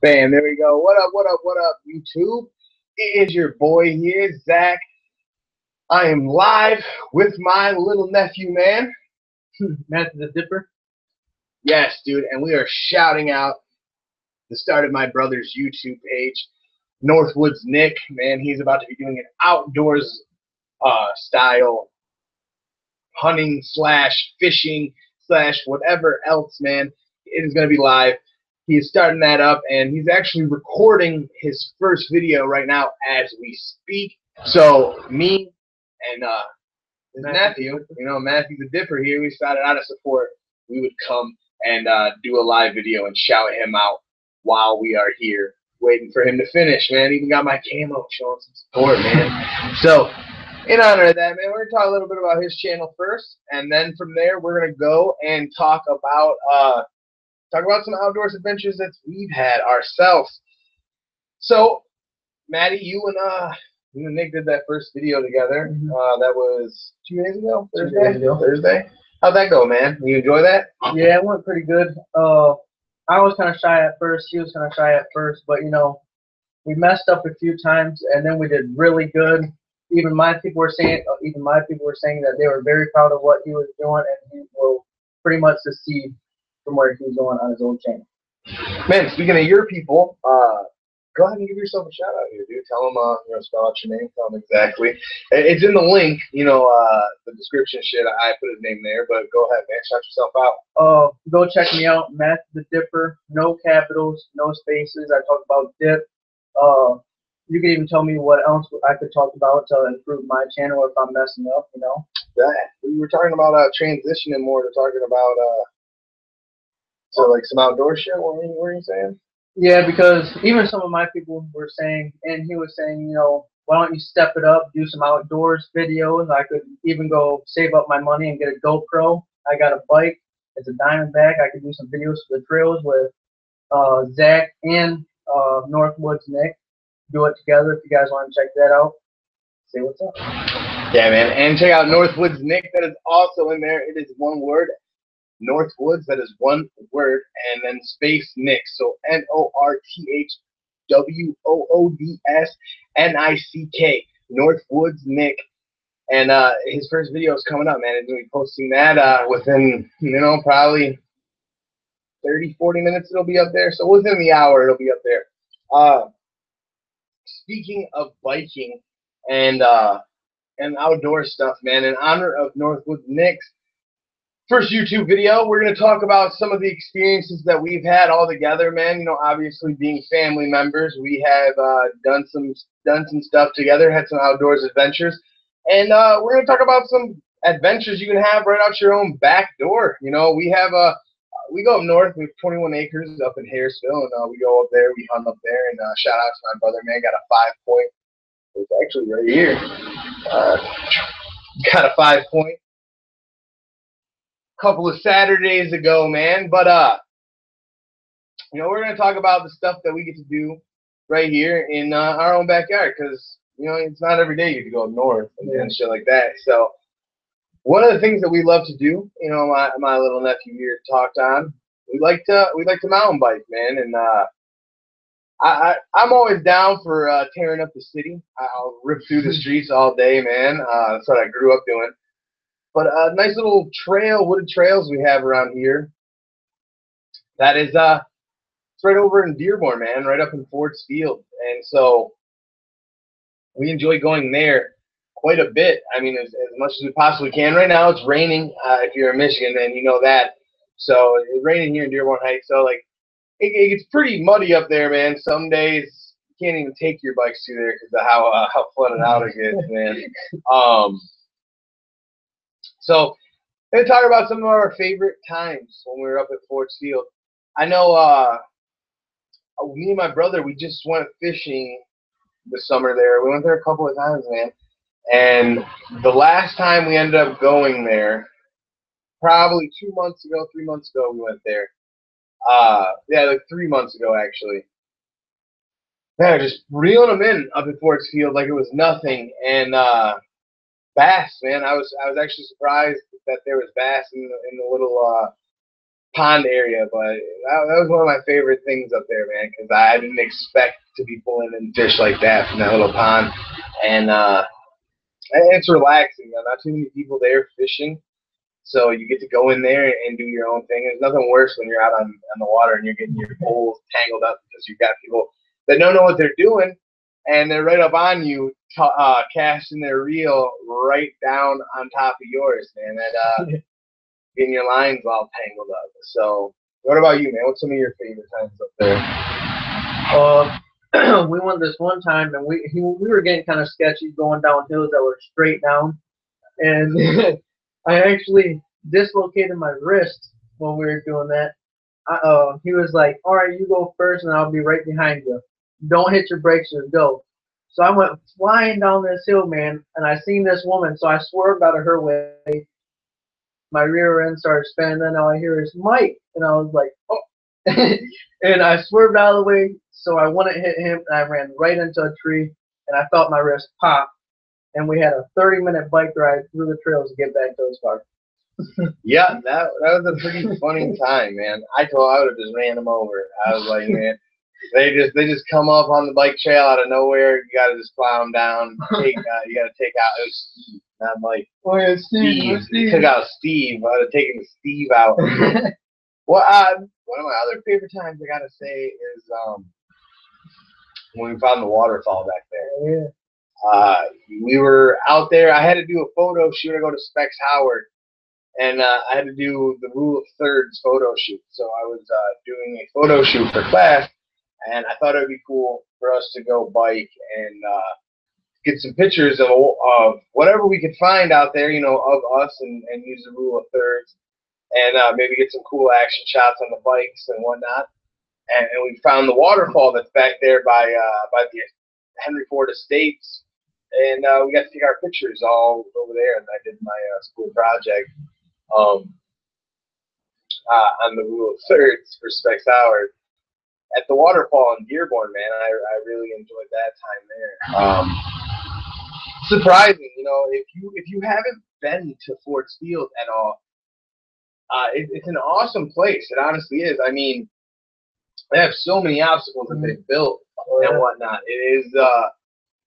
Bam, there we go. What up, what up, what up, YouTube? It is your boy here, Zach. I am live with my little nephew, man. MathewTheDipper. Yes, dude, and we are shouting out the start of my brother's YouTube page, NorthWoods Nick. Man, he's about to be doing an outdoors style hunting slash fishing slash whatever else, man. It is going to be live. He's starting that up, and he's actually recording his first video right now as we speak. So me and Matthew, MathewTheDipper here, we started out of support. We would come and do a live video and shout him out while we are here waiting for him to finish, man. Even got my camo showing some support, man. So in honor of that, man, we're going to talk a little bit about his channel first, and then from there we're going to go and talk about some outdoors adventures that we've had ourselves. So, Maddie, you and Nick did that first video together. Mm-hmm. That was 2 days ago? Thursday? 2 days ago. Thursday? How'd that go, man? You enjoy that? Yeah, it went pretty good. I was kind of shy at first. He was kind of shy at first. But, you know, we messed up a few times, and then we did really good. Even my people were saying that they were very proud of what he was doing, and he will pretty much succeed from where he's going on his own channel. Man, speaking of your people, go ahead and give yourself a shout out here, dude. Tell them, spell out your name. Tell them exactly. It's in the link, the description shit. I put his name there, but go ahead, man. Shout yourself out. Go check me out, MathewTheDipper. No capitals, no spaces. I talk about dip. You can even tell me what else I could talk about to improve my channel if I'm messing up, you know. That. We were talking about transitioning more to talking about like some outdoor shit. What were you saying? Yeah, because even some of my people were saying, and he was saying, why don't you step it up, do some outdoors videos. I could even go save up my money and get a GoPro. I got a bike. It's a Diamondback. I could do some videos for the trails with Zach and NorthWoods Nick. Do it together if you guys want to check that out. Say what's up. Yeah, man. And check out NorthWoods Nick. That is also in there. It is one word. NorthWoods, that is one word, and then space Nick. So NorthWoodsNick. NorthWoods Nick. And his first video is coming up, man. He's going to be posting that within, probably 30, 40 minutes it'll be up there. So within the hour it'll be up there. Speaking of biking and outdoor stuff, man, in honor of NorthWoods Nick's first YouTube video, we're going to talk about some of the experiences that we've had all together, man. Obviously being family members, we have done some stuff together, had some outdoors adventures, and we're going to talk about some adventures you can have right out your own back door. We go up north. We have 21 acres up in Harrisville, and we go up there. We hunt up there, and shout out to my brother, man. Got a 5-point. It's actually right here. Got a 5-point. Couple of Saturdays ago, man. But we're gonna talk about the stuff that we get to do right here in our own backyard, because it's not every day you get to go up north and shit like that. So one of the things that we love to do, my little nephew here talked on, we like to mountain bike, man, and I'm always down for tearing up the city. I'll rip through the streets all day, man. That's what I grew up doing. But a nice little wooded trails we have around here. That is, it's right over in Dearborn, man, right up in Ford's Field. And so we enjoy going there quite a bit. I mean, as much as we possibly can. Right now it's raining if you're in Michigan, and you know that. So it's raining here in Dearborn Heights. So, it gets pretty muddy up there, man. Some days you can't even take your bikes through there because of how flooded out it gets, man. So, I'm going to talk about some of our favorite times when we were up at Ford's Field. I know me and my brother, we just went fishing this summer there. We went there a couple of times, man. And the last time we ended up going there, probably 3 months ago, we went there. Yeah, 3 months ago, actually. Man, just reeling them in up at Ford's Field like it was nothing. And bass, man. I was actually surprised that there was bass in the little pond area, but that was one of my favorite things up there, man, because I didn't expect to be pulling in fish like that from that little pond, and it's relaxing. Not too many people there fishing, so you get to go in there and do your own thing. There's nothing worse when you're out on the water and you're getting your poles tangled up because you've got people that don't know what they're doing, and they're right up on you, casting their reel right down on top of yours, man. And getting your lines all tangled up. So, what about you, man? What's some of your favorite times up there? We went this one time, and we were getting kind of sketchy going down hills that were straight down, and I actually dislocated my wrist when we were doing that. He was like, "All right, you go first, and I'll be right behind you. Don't hit your brakes, just go." So I went flying down this hill, man, and I seen this woman, so I swerved out of her way. My rear end started spinning, and all I hear is Mike, and I was like, "Oh!" And I swerved out of the way, so I wouldn't hit him, and I ran right into a tree, and I felt my wrist pop. And we had a 30-minute bike ride through the trails to get back to his car. Yeah, that was a pretty funny time, man. I would have just ran them over. I was like, man, they just come up on the bike trail out of nowhere. You gotta just plow them down. You gotta take out. It was Steve, not Mike. Oh yeah, Steve. You took out Steve. I would have taken Steve out. Well, one of my other favorite times I gotta say is when we found the waterfall back there. Yeah. We were out there. I had to do a photo shoot. I go to Specs Howard, and I had to do the rule of thirds photo shoot. So I was doing a photo shoot for class, and I thought it would be cool for us to go bike and get some pictures of whatever we could find out there, you know, of us, and use the rule of thirds, and maybe get some cool action shots on the bikes and whatnot. And we found the waterfall that's back there by the Henry Ford Estates. And we got to take our pictures all over there, and I did my school project on the rule of thirds for Specs Howard at the waterfall in Dearborn, man. I really enjoyed that time there. Surprising, you know, if you haven't been to Ford's Field at all, it's an awesome place. It honestly is. I mean, they have so many obstacles that they've built and whatnot. It is.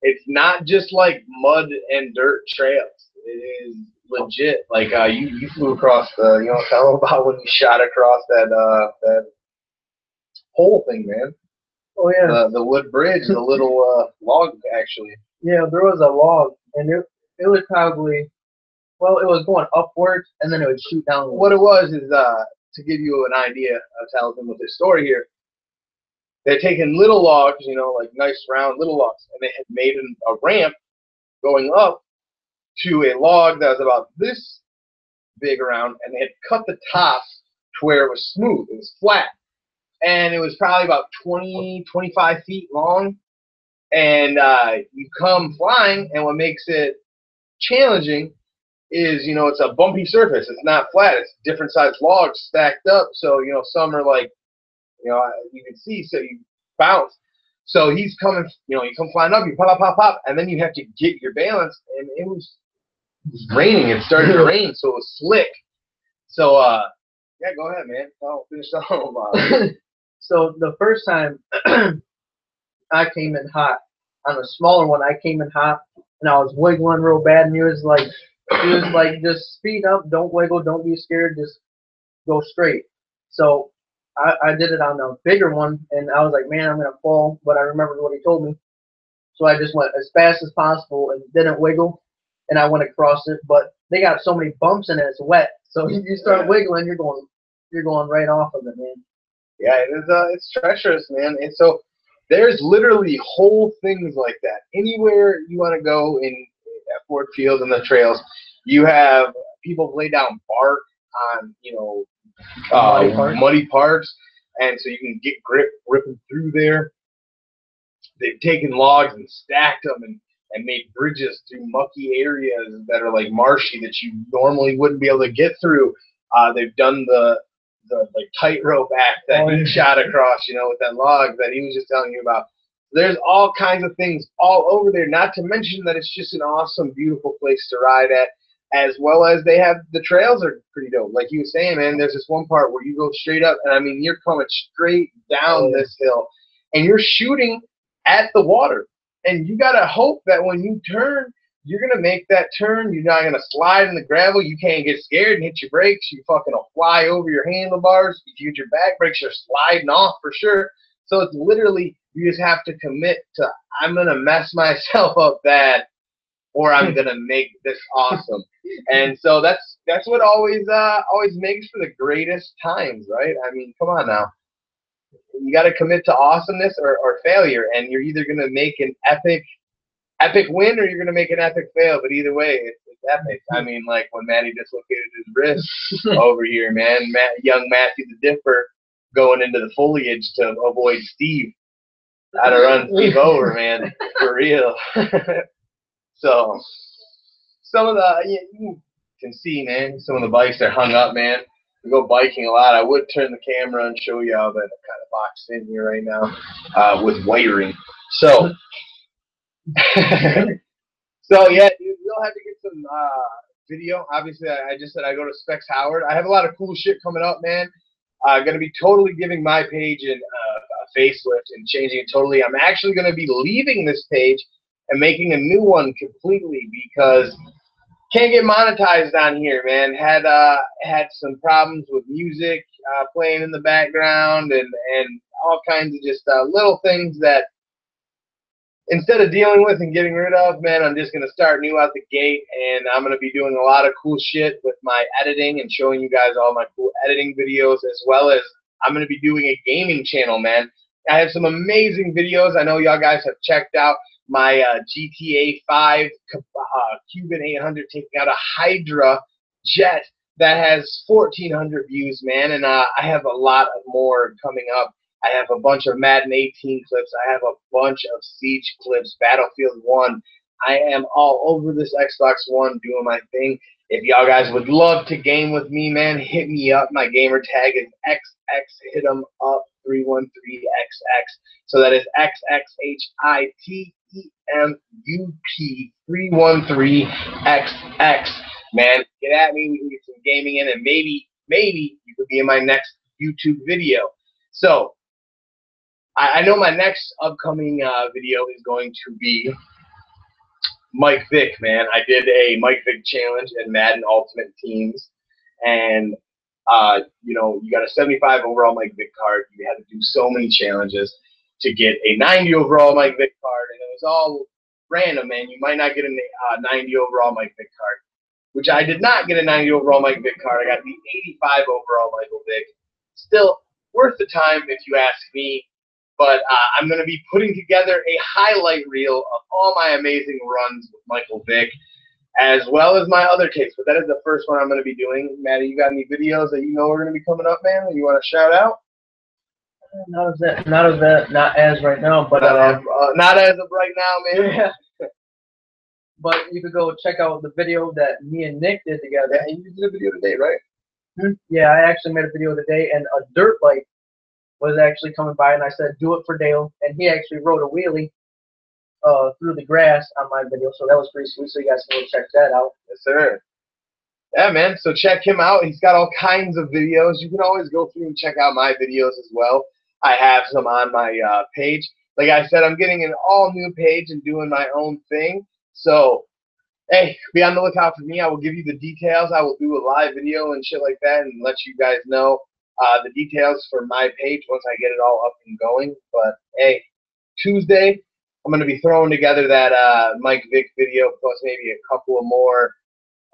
It's not just like mud and dirt trails. It is legit. Like you flew across the, you know, tell them about when you shot across that pole thing, man. Oh yeah. The wood bridge, the little log actually. Yeah, there was a log, and it was probably, well, it was going upwards, and then it would shoot down. What it was is to give you an idea of telling with this story here. They're taking little logs, you know, like nice round little logs, and they had made a ramp going up to a log that was about this big around, and they had cut the top to where it was smooth, it was flat, and it was probably about 20, 25 feet long, and you come flying, and what makes it challenging is, you know, it's a bumpy surface, it's not flat, it's different sized logs stacked up, so, you know, some are like, you know, you can see, so you bounce. So he's coming, you know, you come flying up, you pop, pop, pop, pop, and then you have to get your balance. And it was raining. It started to rain, so it was slick. So, yeah, go ahead, man. I'll finish the home. So the first time I came in hot, on the smaller one, I came in hot, and I was wiggling real bad, and he was like, just speed up, don't wiggle, don't be scared, just go straight. So I did it on the bigger one, and I was like, man, I'm going to fall, but I remembered what he told me. So I just went as fast as possible and didn't wiggle, and I went across it. But they got so many bumps in it, it's wet. So if you start wiggling, you're going right off of it, man. Yeah, it's treacherous, man. And so there's literally whole things like that. Anywhere you want to go at Ford Field and the trails, you have people lay down bark on, you know, muddy parts, and so you can get grip ripping through there. They've taken logs and stacked them and made bridges through mucky areas that are like marshy that you normally wouldn't be able to get through. They've done the like tightrope act that he shot across, you know, with that log that he was just telling you about. There's all kinds of things all over there, not to mention that it's just an awesome, beautiful place to ride at. as well as they have the trails are pretty dope. Like you were saying, man, there's this one part where you go straight up, and I mean, you're coming straight down this hill, and you're shooting at the water. And you gotta hope that when you turn, you're gonna make that turn. You're not gonna slide in the gravel. You can't get scared and hit your brakes. You fucking will fly over your handlebars. If you hit your back brakes, you're sliding off for sure. So it's literally, you just have to commit to, I'm gonna mess myself up bad, or I'm gonna make this awesome. And so that's what always makes for the greatest times, right? I mean, come on now. You got to commit to awesomeness or failure, and you're either going to make an epic win or you're going to make an epic fail. But either way, it's epic. I mean, like when Matty dislocated his wrist over here, man. Young Matthew the Dipper going into the foliage to avoid Steve. How to run Steve over, man, for real. So some of the, you can see, man, some of the bikes are hung up, man. We go biking a lot. I would turn the camera and show you how that kind of boxed in here right now with wiring. So, so yeah, dude, we'll have to get some video. Obviously, I just said I go to Specs Howard. I have a lot of cool shit coming up, man. Going to be totally giving my page a facelift and changing it totally. I'm actually going to be leaving this page and making a new one completely because can't get monetized on here, man. Had some problems with music playing in the background and all kinds of just little things that instead of dealing with and getting rid of, man, I'm just going to start new out the gate, and I'm going to be doing a lot of cool shit with my editing and showing you guys all my cool editing videos, as well as I'm going to be doing a gaming channel, man. I have some amazing videos. I know y'all guys have checked out my GTA 5 Cuban 800 taking out a Hydra jet that has 1,400 views, man, and I have a lot more coming up. I have a bunch of Madden 18 clips. I have a bunch of Siege clips, Battlefield 1. I am all over this Xbox One doing my thing. If y'all guys would love to game with me, man, hit me up. My gamer tag is XX313XX. So that is XXHITEMUP313XX. Man, get at me. We can get some gaming in, and maybe you could be in my next YouTube video. So I know my next upcoming video is going to be Mike Vick, man. I did a Mike Vick challenge in Madden Ultimate Teams, and you know, you got a 75 overall Mike Vick card. You had to do so many challenges to get a 90 overall Mike Vick card, and it was all random, man. You might not get a 90 overall Mike Vick card, which I did not get a 90 overall Mike Vick card. I got the 85 overall Michael Vick. Still worth the time if you ask me. But I'm going to be putting together a highlight reel of all my amazing runs with Michael Vick, as well as my other takes. But that is the first one I'm going to be doing. Maddie, you got any videos that you know are going to be coming up, man, that you want to shout out? Not as right now, but not as of right now, man. Yeah. But you could go check out the video that me and Nick did together. Yeah, you did a video today, right? Yeah, I actually made a video today, and a dirt bike was actually coming by, and I said, do it for Dale, and he actually rode a wheelie through the grass on my video, so that was pretty sweet, so you guys can go check that out. Yes, sir. Yeah, man, so check him out. He's got all kinds of videos. You can always go through and check out my videos as well. I have some on my page. Like I said, I'm getting an all-new page and doing my own thing, so hey, be on the lookout for me. I will give you the details. I will do a live video and shit like that and let you guys know the details for my page once I get it all up and going. But hey, Tuesday, I'm going to be throwing together that Mike Vick video plus maybe a couple of more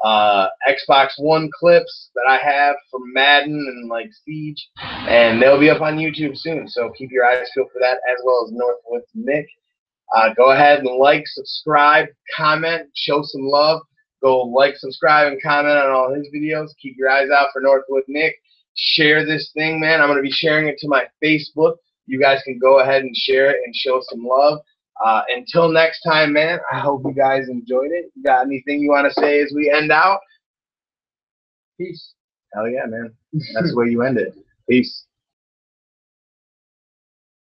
Xbox One clips that I have from Madden and like Siege, and they'll be up on YouTube soon. So keep your eyes peeled for that, as well as NorthWoods Nick. Go ahead and like, subscribe, comment, show some love. Go like, subscribe, and comment on all his videos. Keep your eyes out for NorthWoods Nick. Share this thing, man. I'm going to be sharing it to my Facebook. You guys can go ahead and share it and show some love. Until next time, man, I hope you guys enjoyed it. You got anything you want to say as we end out? Peace. Hell yeah, man. That's the way you end it. Peace.